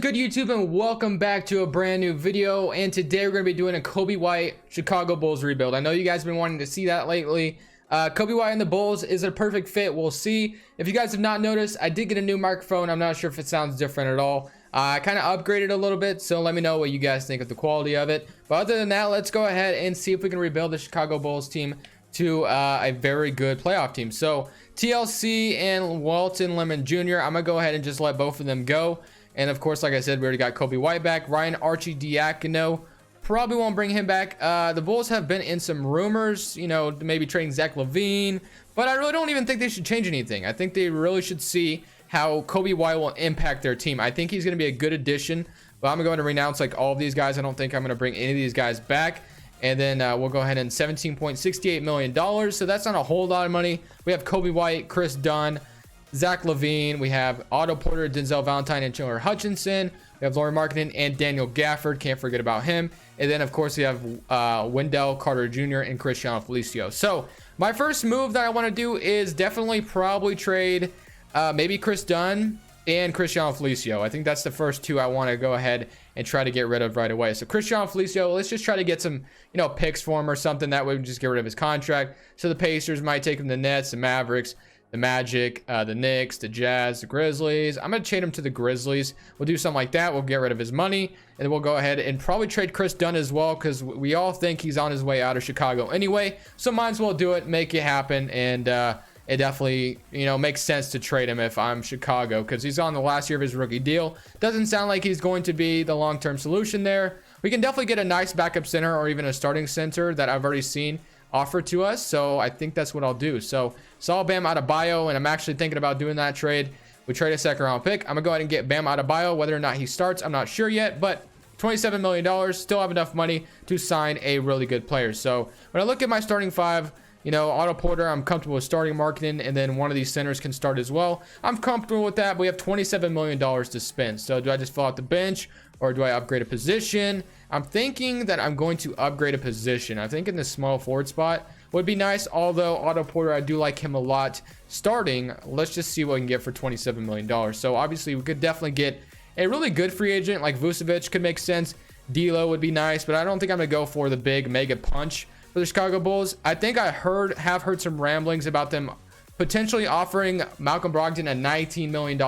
good, YouTube, and welcome back to a brand new video. And today we're going to be doing a Coby White Chicago Bulls rebuild. I know you guys have been wanting to see that lately. Coby White and the Bulls is a perfect fit. We'll see. If you guys have not noticed, I did get a new microphone. I'm not sure if it sounds different at all. I kind of upgraded a little bit, so let me know what you guys think of the quality of it. But other than that, let's go ahead and see if we can rebuild the Chicago Bulls team to a very good playoff team. So TLC and Walton Lemon Jr., I'm gonna go ahead and just let both of them go. And of course, like I said, we already got Coby White back. Ryan Arcidiacono, probably won't bring him back. The Bulls have been in some rumors, you know, maybe trading Zach LaVine, but I really don't even think they should change anything. I think they really should see how Coby White will impact their team. I think he's going to be a good addition, but I'm going to renounce like all of these guys. I don't think I'm going to bring any of these guys back. And then we'll go ahead and $17.68 million. So that's not a whole lot of money. We have Coby White, Chris Dunn, Zach LaVine. We have Otto Porter, Denzel Valentine, and Chandler Hutchinson. We have Lauri Markkanen and Daniel Gafford. Can't forget about him. And then, of course, we have Wendell Carter Jr. and Cristiano Felicio. So my first move that I want to do is definitely probably trade maybe Chris Dunn and Cristiano Felicio. I think that's the first two I want to go ahead and try to get rid of right away. So Cristiano Felicio, let's just try to get some, you know, picks for him or something. That way we just get rid of his contract. So the Pacers might take him to the Nets, the Mavericks, the Magic, the Knicks, the Jazz, the Grizzlies. I'm going to trade him to the Grizzlies. We'll do something like that. We'll get rid of his money. And then we'll go ahead and probably trade Chris Dunn as well, because we all think he's on his way out of Chicago anyway. So might as well do it, make it happen. And it definitely, you know, makes sense to trade him if I'm Chicago, because he's on the last year of his rookie deal. Doesn't sound like he's going to be the long-term solution there. We can definitely get a nice backup center or even a starting center that I've already seen offered to us. So I think that's what I'll do. So saw Bam Adebayo, and I'm actually thinking about doing that trade. We trade a second round pick. I'm gonna go ahead and get Bam Adebayo. Whether or not he starts, I'm not sure yet, but $27 million, still have enough money to sign a really good player. So when I look at my starting five, you know, Otto Porter, I'm comfortable with starting Markkanen, and then one of these centers can start as well. I'm comfortable with that, but we have $27 million to spend. So do I just fill out the bench, or do I upgrade a position? I'm thinking that I'm going to upgrade a position. I think in the small forward spot would be nice, although Otto Porter, I do like him a lot starting. Let's just see what we can get for $27 million. So obviously we could definitely get a really good free agent like Vucevic could make sense. D'Lo would be nice, but I don't think I'm gonna go for the big mega punch for the Chicago Bulls. I think I have heard some ramblings about them potentially offering Malcolm Brogdon a $19 million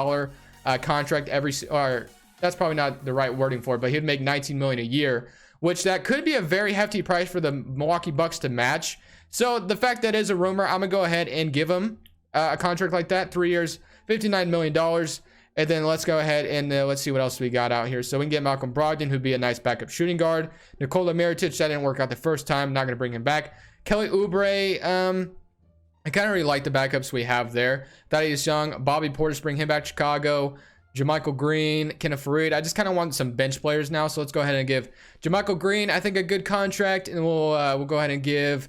contract or that's probably not the right wording for it, but he'd make $19 million a year, which that could be a very hefty price for the Milwaukee Bucks to match. So the fact that is a rumor, I'm gonna go ahead and give him a contract like that, 3 years, $59 million. And then let's go ahead and let's see what else we got out here. So we can get Malcolm Brogdon, who'd be a nice backup shooting guard. Nikola Mirotic, that didn't work out the first time. Not going to bring him back. Kelly Oubre, I kind of really like the backups we have there. Thaddeus Young, Bobby Portis, bring him back to Chicago. JaMychal Green, Kenneth Faried. I just kind of want some bench players now. So let's go ahead and give JaMychal Green, I think, a good contract. And we'll go ahead and give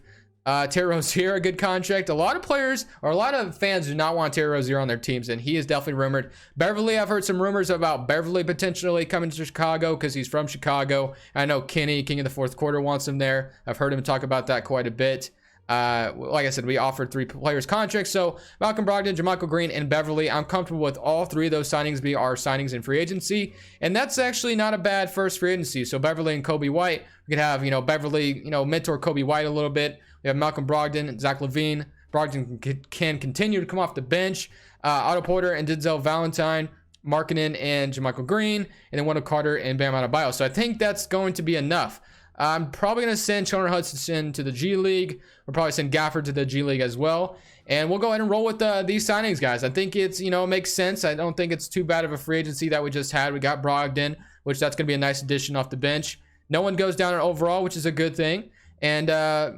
Terry Rozier a good contract. A lot of players, or a lot of fans, do not want Terry Rozier on their teams, and he is definitely rumored. Beverly, I've heard some rumors about Beverly potentially coming to Chicago because he's from Chicago. I know Kenny, King of the Fourth Quarter, wants him there. I've heard him talk about that quite a bit. Like I said, we offered 3 players contracts. So Malcolm Brogdon, JaMychal Green, and Beverly, I'm comfortable with all 3 of those signings be our signings in free agency. And that's actually not a bad first free agency. So Beverly and Coby White, we could have, you know, Beverly, you know, mentor Coby White a little bit. We have Malcolm Brogdon, Zach LaVine. Brogdon can continue to come off the bench. Otto Porter and Denzel Valentine, Markkanen and JaMychal Green, and then Wendell Carter and Bam Adebayo. So I think that's going to be enough. I'm probably going to send Chandler Hutchinson to the G League. We'll probably send Gafford to the G League as well. And we'll go ahead and roll with these signings, guys. I think it's, you know, it makes sense. I don't think it's too bad of a free agency that we just had. We got Brogdon, which that's going to be a nice addition off the bench. No one goes down in overall, which is a good thing. And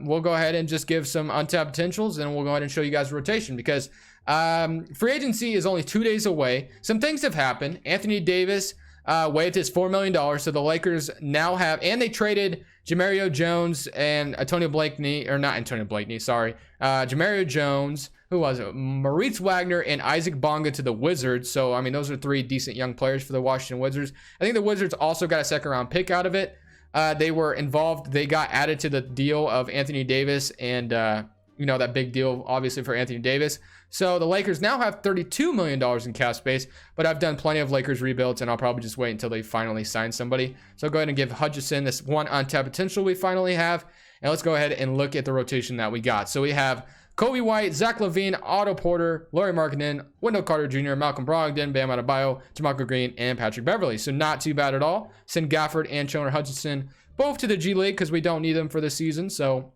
we'll go ahead and just give some untapped potentials, and we'll go ahead and show you guys rotation, because free agency is only 2 days away. Some things have happened. Anthony Davis waived his $4 million, so the Lakers now have, and they traded Jamario Jones and Antonio Blakeney, or not Antonio Blakeney, sorry, Jamario Jones, who was it? Moritz Wagner and Isaac Bonga to the Wizards. So, I mean, those are 3 decent young players for the Washington Wizards. I think the Wizards also got a second round pick out of it. They were involved. They got added to the deal of Anthony Davis and, you know, that big deal, obviously, for Anthony Davis. So the Lakers now have $32 million in cap space, but I've done plenty of Lakers rebuilds, and I'll probably just wait until they finally sign somebody. So I'll go ahead and give Hutchison this one untapped potential we finally have. And let's go ahead and look at the rotation that we got. So we have Coby White, Zach LaVine, Otto Porter, Lauri Markkanen, Wendell Carter Jr., Malcolm Brogdon, Bam Adebayo, JaMychal Green, and Patrick Beverley. So not too bad at all. Send Gafford and Chandler Hutchison both to the G League because we don't need them for the season. So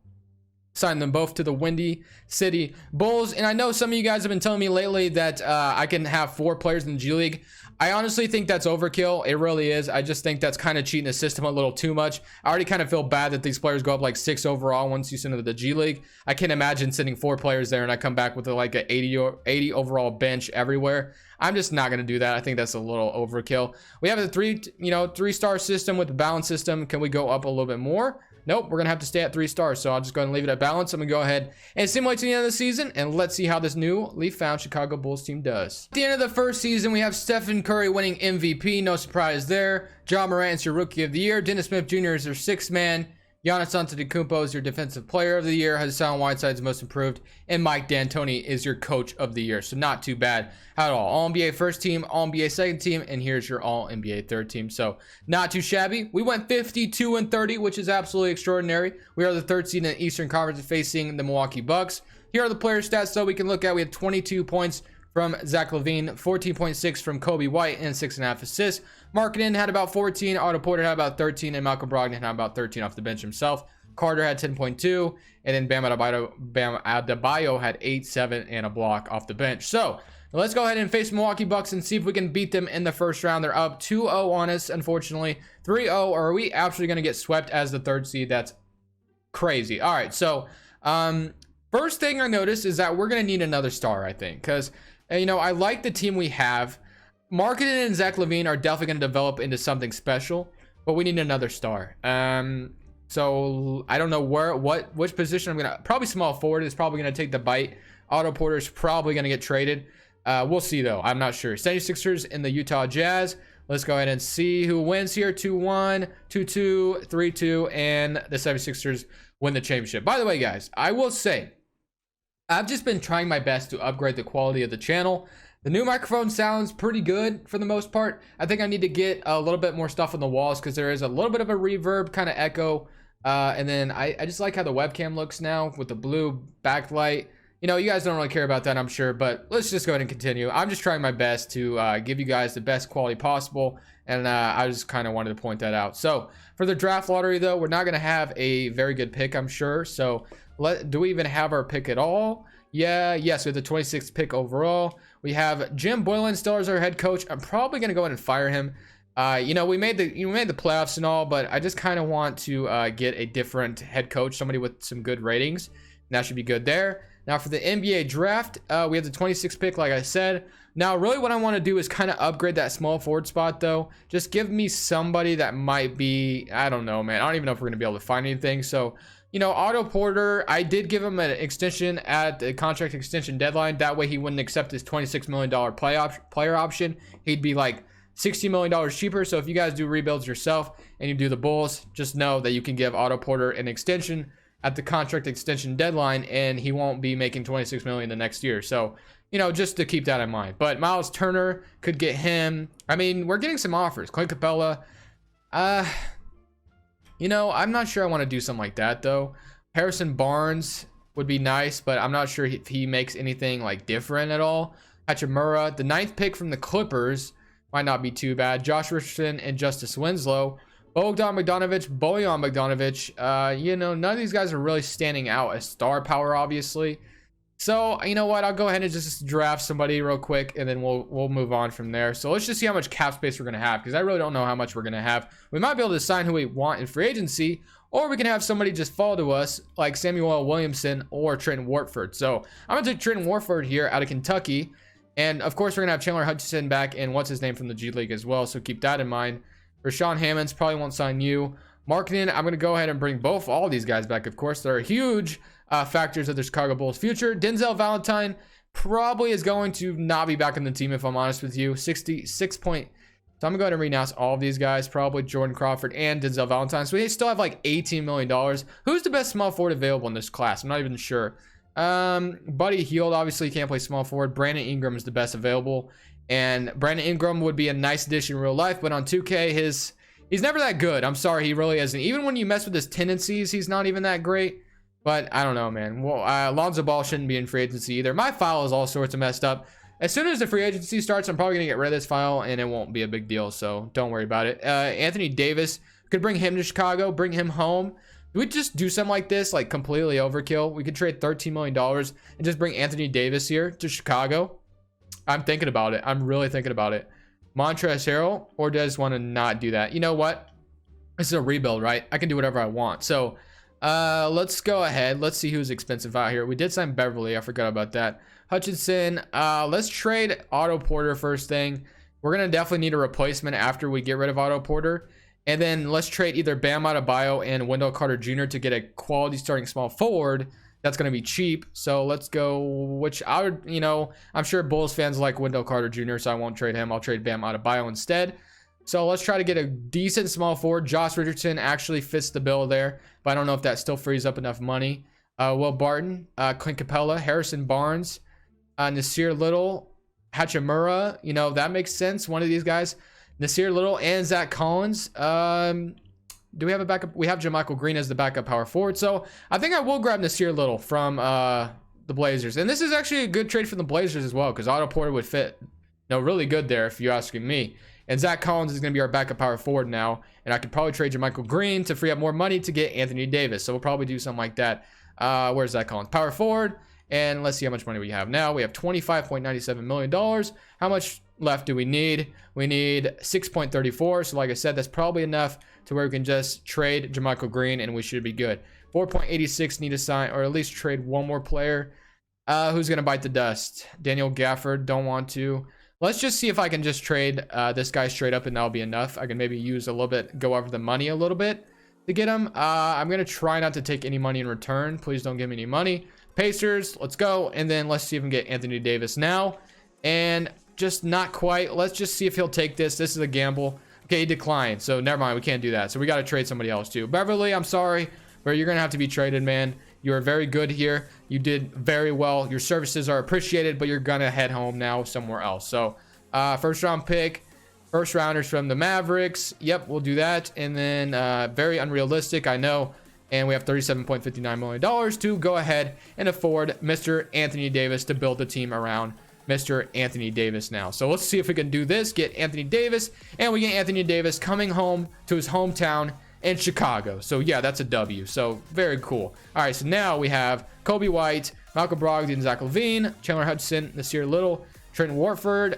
sign them both to the Windy City Bulls. And I know some of you guys have been telling me lately that I can have 4 players in the G League. I honestly think that's overkill. It really is. I just think that's kind of cheating the system a little too much. I already kind of feel bad that these players go up like 6 overall once you send them to the G League. I can't imagine sending 4 players there and I come back with like an 80 overall bench everywhere. I'm just not going to do that. I think that's a little overkill. We have a 3-star system with the balance system. Can we go up a little bit more? Nope, we're going to have to stay at 3 stars. So I'll just go ahead and leave it at balance. I'm going to go ahead and simulate to the end of the season. And let's see how this newly found Chicago Bulls team does. At the end of the first season, we have Stephen Curry winning MVP. No surprise there. Ja Morant is your Rookie of the Year. Dennis Smith Jr. is your 6th man. Giannis Antetokounmpo is your Defensive Player of the Year. Hassan Whiteside's Most Improved. And Mike D'Antoni is your Coach of the Year. So not too bad at all. All-NBA first team, All-NBA second team, and here's your All-NBA third team. So not too shabby. We went 52-30, which is absolutely extraordinary. We are the 3rd seed in the Eastern Conference facing the Milwaukee Bucks. Here are the player stats so we can look at. We had 22 points from Zach LaVine, 14.6 from Coby White, and 6.5 assists. Markkanen had about 14, Otto Porter had about 13, and Malcolm Brogdon had about 13 off the bench himself. Carter had 10.2, and then Bam Adebayo had 8, 7, and a block off the bench. So let's go ahead and face Milwaukee Bucks and see if we can beat them in the first round. They're up 2-0 on us, unfortunately. 3-0, or are we actually going to get swept as the 3rd seed? That's crazy. All right, so first thing I noticed is that we're going to need another star, I think, because I like the team we have. Markkanen and Zach LaVine are definitely going to develop into something special, but we need another star. So I don't know which position I'm going to, probably small forward is probably going to take the bite. Otto Porter is probably going to get traded. We'll see though. I'm not sure. 76ers and the Utah Jazz. Let's go ahead and see who wins here. 2-1, 2-2, 3-2, and the 76ers win the championship. By the way, guys, I will say, I've just been trying my best to upgrade the quality of the channel. The new microphone sounds pretty good for the most part. I think I need to get a little bit more stuff on the walls because there is a little bit of a reverb kind of echo. And then I just like how the webcam looks now with the blue backlight. You guys don't really care about that, I'm sure, but let's just go ahead and continue. I'm just trying my best to give you guys the best quality possible. And I just kind of wanted to point that out. So for the draft lottery, though, we're not going to have a very good pick, I'm sure. So do we even have our pick at all? Yes, we have the 26th pick overall. We have Jim Boylan still as our head coach. I'm probably going to go ahead and fire him. We made the playoffs and all, but I just kind of want to get a different head coach, somebody with some good ratings. And that should be good there. Now for the NBA draft, we have the 26th pick, like I said. Now, really what I want to do is kind of upgrade that small forward spot, though. Just give me somebody that might be, I don't know, man. I don't even know if we're going to be able to find anything. So, Otto Porter, I did give him an extension at the contract extension deadline. That way he wouldn't accept his $26 million player option. He'd be like $60 million cheaper. So if you guys do rebuilds yourself and you do the Bulls, just know that you can give Otto Porter an extension at the contract extension deadline and he won't be making $26 million the next year. So, just to keep that in mind. But Miles Turner could get him. I mean, we're getting some offers. Clint Capella. I'm not sure I want to do something like that, though. Harrison Barnes would be nice, but I'm not sure if he makes anything like different at all. Hachimura, the 9th pick from the Clippers, might not be too bad. Josh Richardson and Justice Winslow. Bojan Bogdanovic. None of these guys are really standing out as star power, obviously. So, you know what? I'll go ahead and just draft somebody real quick, and then we'll move on from there. So let's just see how much cap space we're going to have, because I really don't know how much we're going to have. We might be able to sign who we want in free agency, or we can have somebody just fall to us, like Samuel Williamson or Trenton Warford. So I'm going to take Trenton Warford here out of Kentucky. And, of course, we're going to have Chandler Hutchison back, and what's his name from the G League as well. So keep that in mind. Rashawn Hammonds probably won't sign you. Markkanen, I'm going to go ahead and bring all these guys back, of course. They're huge factors of the Chicago Bulls' future. Denzel Valentine probably is going to not be back on the team, if I'm honest with you. 66 point. So I'm going to go ahead and renounce all of these guys, probably Jordan Crawford and Denzel Valentine. So we still have like $18 million. Who's the best small forward available in this class? I'm not even sure. Buddy Hield obviously can't play small forward. Brandon Ingram is the best available, and Brandon Ingram would be a nice addition in real life, but on 2K he's never that good. I'm sorry, he really isn't. Even when you mess with his tendencies, he's not even that great. But I don't know, man. Well, Lonzo Ball shouldn't be in free agency either. My file is all sorts of messed up. As soon as the free agency starts, I'm probably gonna get rid of this file, and it won't be a big deal, so don't worry about it. Anthony Davis, could bring him to Chicago, bring him home. Do we just do something like this, like completely overkill? We could trade $13 million and just bring Anthony Davis here to Chicago. I'm thinking about it. I'm really thinking about it. Montrezl Harrell, or do I just want to not do that? You know what? This is a rebuild, right? I can do whatever I want. So let's go ahead. Let's see who's expensive out here. We did sign Beverly. I forgot about that. Hutchinson. Let's trade Otto Porter first thing. We're going to definitely need a replacement after we get rid of Otto Porter. And then let's trade either Bam Adebayo and Wendell Carter Jr. to get a quality starting small forward. That's going to be cheap. So let's go, which I would, you know, I'm sure Bulls fans like Wendell Carter Jr., so I won't trade him. I'll trade Bam Adebayo instead. So let's try to get a decent small forward. Josh Richardson actually fits the bill there, but I don't know if that still frees up enough money. Will Barton, Clint Capella, Harrison Barnes, Nasir Little, Hachimura. You know, that makes sense. One of these guys. Nasir Little and Zach Collins. Do we have a backup? We have JaMychal Green as the backup power forward. So I think I will grab Nasir Little from the Blazers. And this is actually a good trade for the Blazers as well, because Otto Porter would fit, you know, really good there if you're asking me. And Zach Collins is going to be our backup power forward now. And I could probably trade JaMychal Green to free up more money to get Anthony Davis. So we'll probably do something like that. Where's Zach Collins? Power forward. And let's see how much money we have now. We have $25.97 million. How much left do we need? We need 6.34. So like I said, that's probably enough to where we can just trade JaMychal Green and we should be good. 4.86 need to sign, or at least trade one more player. Who's going to bite the dust? Daniel Gafford, don't want to. Let's just see if I can just trade this guy straight up and that'll be enough. I can maybe use a little bit, go over the money a little bit to get him. I'm going to try not to take any money in return. Please don't give me any money. Pacers, let's go. And then let's see if we can get Anthony Davis now. And just not quite. Let's just see if he'll take this. This is a gamble. Okay, he declined. So never mind. We can't do that. So we got to trade somebody else too. Beverly, I'm sorry, but you're going to have to be traded, man. You are very good here. You did very well. Your services are appreciated, but you're going to head home now somewhere else. So first round pick, first rounders from the Mavericks. Yep, we'll do that. And then very unrealistic, I know. And we have $37.59 million to go ahead and afford Mr. Anthony Davis to build the team around Mr. Anthony Davis now. So let's see if we can do this, get Anthony Davis, and we get Anthony Davis coming home to his hometown in Chicago. So yeah, that's a W. So very cool. All right, so now we have Coby White, Malcolm Brogdon, Zach LaVine, Chandler Hudson, Nasir Little, Trenton Warford.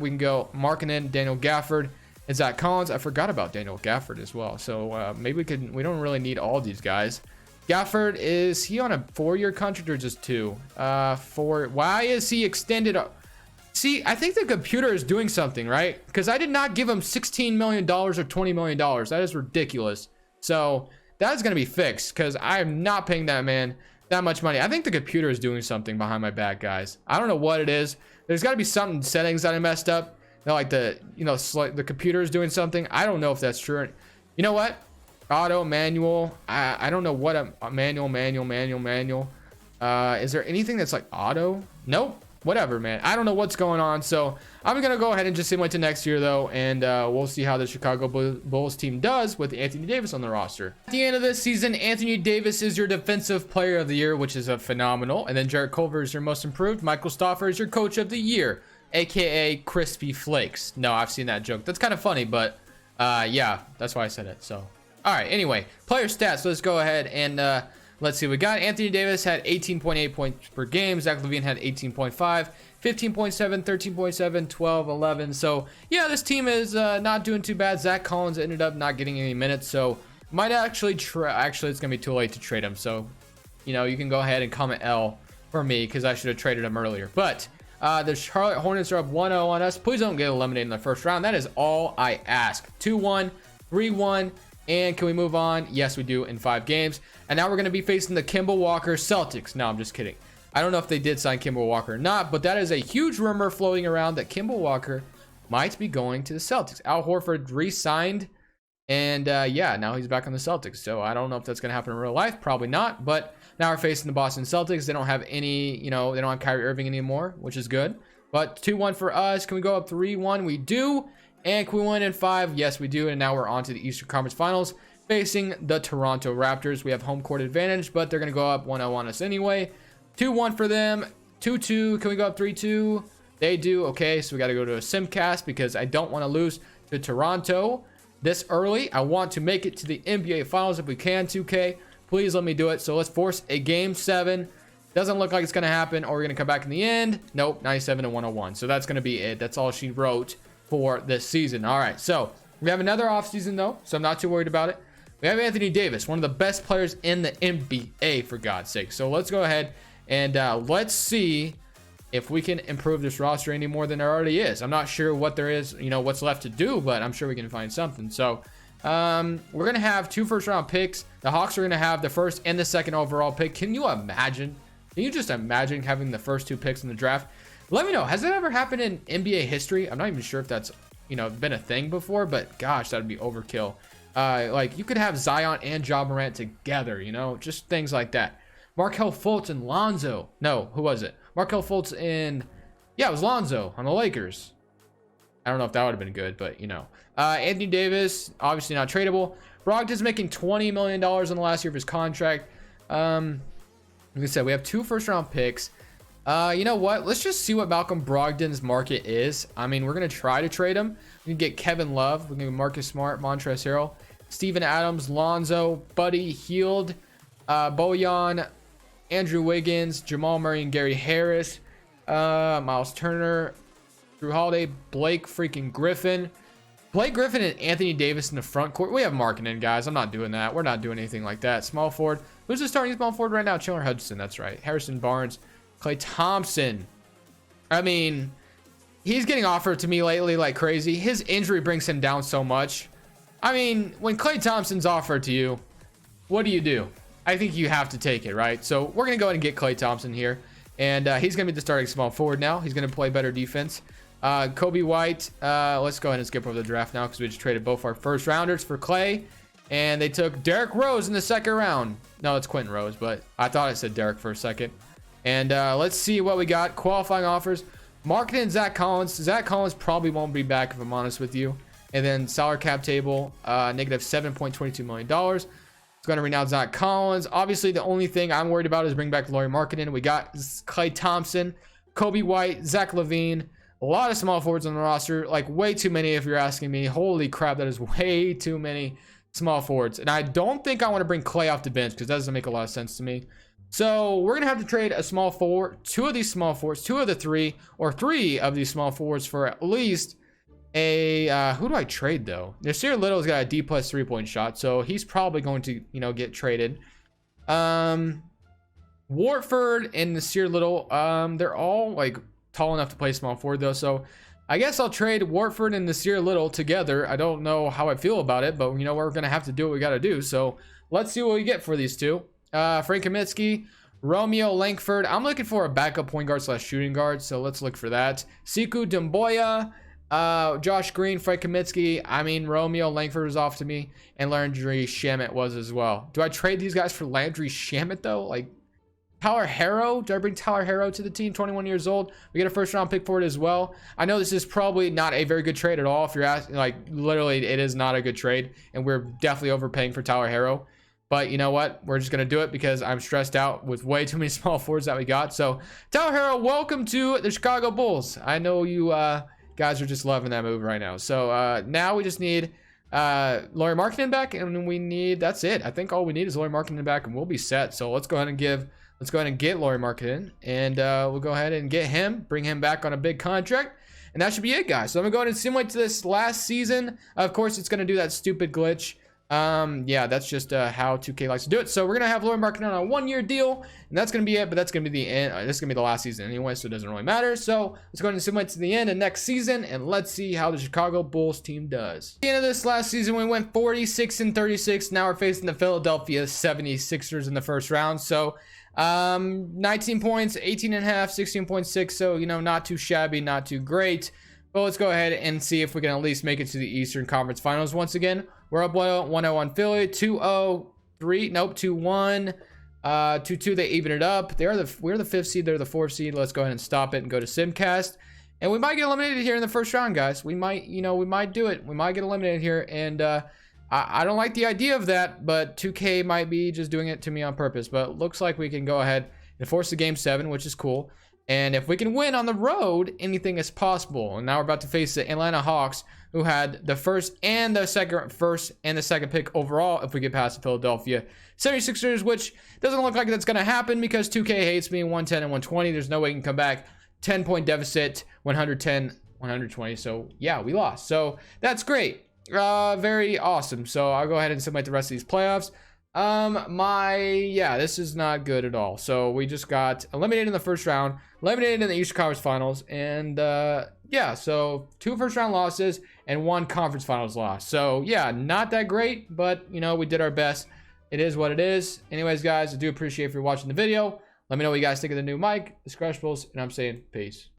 We can go Markkanen, Daniel Gafford, and Zach Collins. I forgot about Daniel Gafford as well. So maybe we don't really need all these guys. Gafford, is he on a 4-year contract or just 2? 4. Why is he extended? See, I think the computer is doing something, right? Because I did not give him $16 million or $20 million. That is ridiculous. So that's going to be fixed because I am not paying that man that much money. I think the computer is doing something behind my back, guys. I don't know what it is. There's got to be something settings that I messed up. You know, like the computer is doing something. I don't know if that's true. You know what? Auto, manual. I don't know what a manual. Is there anything that's like auto? Nope. Whatever, man. I don't know what's going on. So I'm gonna go ahead and just simulate to next year though, and we'll see how the Chicago Bulls team does with Anthony Davis on the roster. At the end of this season, Anthony Davis is your defensive player of the year, which is a phenomenal. And then Jarrett Culver is your most improved. Michael Stauffer is your coach of the year, aka Crispy Flakes. No, I've seen that joke. That's kind of funny, but yeah, that's why I said it. So all right, anyway, player stats. Let's go ahead and let's see. We got Anthony Davis had 18.8 points per game. Zach LaVine had 18.5, 15.7, 13.7, 12, 11. So yeah, this team is not doing too bad. Zach Collins ended up not getting any minutes, so might actually actually it's gonna be too late to trade him. So you know, you can go ahead and comment L for me because I should have traded him earlier. But the Charlotte Hornets are up 1-0 on us. Please don't get eliminated in the first round. That is all I ask. 2-1, 3-1. And can we move on? Yes, we do in 5 games. And now we're going to be facing the Kimble Walker Celtics. No, I'm just kidding. I don't know if they did sign Kimble Walker or not, but that is a huge rumor floating around that Kimble Walker might be going to the Celtics. Al Horford re-signed, and yeah, now he's back on the Celtics. So I don't know if that's going to happen in real life. Probably not, but Now we're facing the Boston Celtics. They don't have any, they don't have Kyrie Irving anymore, which is good. But 2-1 for us. Can we go up 3-1? We do. And can we win in 5? Yes, we do. And now we're on to the Eastern Conference Finals, facing the Toronto Raptors. We have home court advantage, but they're going to go up 1-0 on us anyway. 2-1 for them. 2-2. Can we go up 3-2? They do. Okay, so we got to go to a simcast because I don't want to lose to Toronto this early. I want to make it to the NBA Finals if we can, 2K. Please let me do it. So let's force a Game 7. Doesn't look like it's going to happen, or we're going to come back in the end. Nope, 97 to 101. So that's going to be it. That's all she wrote for this season. All right, so we have another offseason, though, so I'm not too worried about it. We have Anthony Davis, one of the best players in the NBA, for God's sake. So let's go ahead and let's see if we can improve this roster any more than there already is. I'm not sure what there is, what's left to do, but I'm sure we can find something. So we're going to have 2 first-round picks. The Hawks are going to have the first and the second overall pick. Can you imagine? Can you just imagine having the first 2 picks in the draft? Let me know. Has that ever happened in NBA history? I'm not even sure if that's, been a thing before, but gosh, that would be overkill. Like, you could have Zion and Ja Morant together, just things like that. Markelle Fultz and Lonzo. No, who was it? Markelle Fultz and, yeah, it was Lonzo on the Lakers. I don't know if that would have been good, but, Anthony Davis, obviously not tradable. Brogdon's making $20 million in the last year of his contract. Like I said, we have 2 first-round picks. You know what? Let's just see what Malcolm Brogdon's market is. I mean, we're going to try to trade him. We can get Kevin Love. We can get Marcus Smart, Montrezl Harrell, Steven Adams, Lonzo, Buddy Hield, Bojan, Andrew Wiggins, Jamal Murray, and Gary Harris, Miles Turner, Drew Holiday, Blake freaking Griffin. Blake Griffin and Anthony Davis in the front court. We have Markkanen, guys. I'm not doing that. We're not doing anything like that. Small forward. Who's the starting small forward right now? Chandler Hudson. That's right. Harrison Barnes. Klay Thompson. I mean, he's getting offered to me lately like crazy. His injury brings him down so much. I mean, when Klay Thompson's offered to you, what do? I think you have to take it, right? So we're going to go ahead and get Klay Thompson here. And he's going to be the starting small forward now. He's going to play better defense. Coby White. Let's go ahead and skip over the draft now because we just traded both our first rounders for Klay. And they took Derrick Rose in the second round. No, it's Quentin Rose, but I thought I said Derrick for a second. And let's see what we got. Qualifying offers. Markkanen and Zach Collins. Zach Collins probably won't be back if I'm honest with you. And then salary cap table, negative $7.22 million. It's going to renounce Zach Collins. Obviously, the only thing I'm worried about is bring back Lauri Markkanen. We got Klay Thompson, Coby White, Zach LaVine. A lot of small forwards on the roster. Like, way too many if you're asking me. Holy crap, that is way too many small forwards. And I don't think I want to bring Klay off the bench because that doesn't make a lot of sense to me. So we're going to have to trade a small forward, 2 of these small forwards, 2 of the 3, or 3 of these small forwards for at least a, who do I trade though? Nasir Little's got a D+ 3-point shot, so he's probably going to, get traded. Warford and Nasir Little, they're all like tall enough to play small forward though, so I guess I'll trade Warford and Nasir Little together. I don't know how I feel about it, but we're going to have to do what we got to do. So let's see what we get for these 2. Frank Kaminsky, Romeo Langford. I'm looking for a backup point guard / shooting guard, so let's look for that. Sekou Doumbouya, Josh Green, Frank Kaminsky. I mean, Romeo Langford was off to me, and Landry Shamet was as well. Do I trade these guys for Landry Shamet though? Like Tyler Herro? Do I bring Tyler Herro to the team? 21 years old. We get a first round pick for it as well. I know this is probably not a very good trade at all. If you're asking, like, literally, it is not a good trade, and we're definitely overpaying for Tyler Herro. But you know what? We're just going to do it because I'm stressed out with way too many small forwards that we got. So, Tyler Herro, welcome to the Chicago Bulls. I know you guys are just loving that move right now. So, now we just need Lauri Markkanen back, and we need, that's it. I think all we need is Lauri Markkanen back, and we'll be set. So, let's go ahead and get Lauri Markkanen, and we'll go ahead and get him, bring him back on a big contract. And that should be it, guys. So, I'm going to go ahead and simulate to this last season. Of course, it's going to do that stupid glitch. Yeah, that's just how 2K likes to do it. So we're gonna have Lauri Markkanen on a 1-year deal, and that's gonna be it. But that's gonna be the end. This is gonna be the last season anyway, so it doesn't really matter. So let's go ahead and simulate to the end of next season, and let's see how the Chicago Bulls team does. At the end of this last season, we went 46-36. Now we're facing the Philadelphia 76ers in the first round. So 19 points, 18.5, 16.6. So not too shabby, not too great. But let's go ahead and see if we can at least make it to the Eastern Conference Finals once again. We're up 1-0 on Philly, 2-0, 2-1. 2-2, they even it up. We're the 5th seed, they're the 4th seed. Let's go ahead and stop it and go to Simcast. And we might get eliminated here in the first round, guys. We might, we might do it. We might get eliminated here. And I don't like the idea of that, but 2K might be just doing it to me on purpose. But looks like we can go ahead and force the game 7, which is cool. And if we can win on the road, anything is possible. And now we're about to face the Atlanta Hawks, who had the first and the second pick overall if we get past the Philadelphia 76ers, which doesn't look like that's going to happen because 2K hates me 110 and 120. There's no way you can come back. 10-point deficit, 110, 120. So yeah, we lost. So that's great. Very awesome. So I'll go ahead and simulate the rest of these playoffs. This is not good at all. So we just got eliminated in the first round, eliminated in the Eastern Conference Finals, and so 2 first round losses and 1 conference finals loss. So yeah, not that great, but we did our best. It is what it is. Anyways, guys, I do appreciate if you're watching the video. Let me know what you guys think of the new mic, the Scratchables, and I'm saying peace.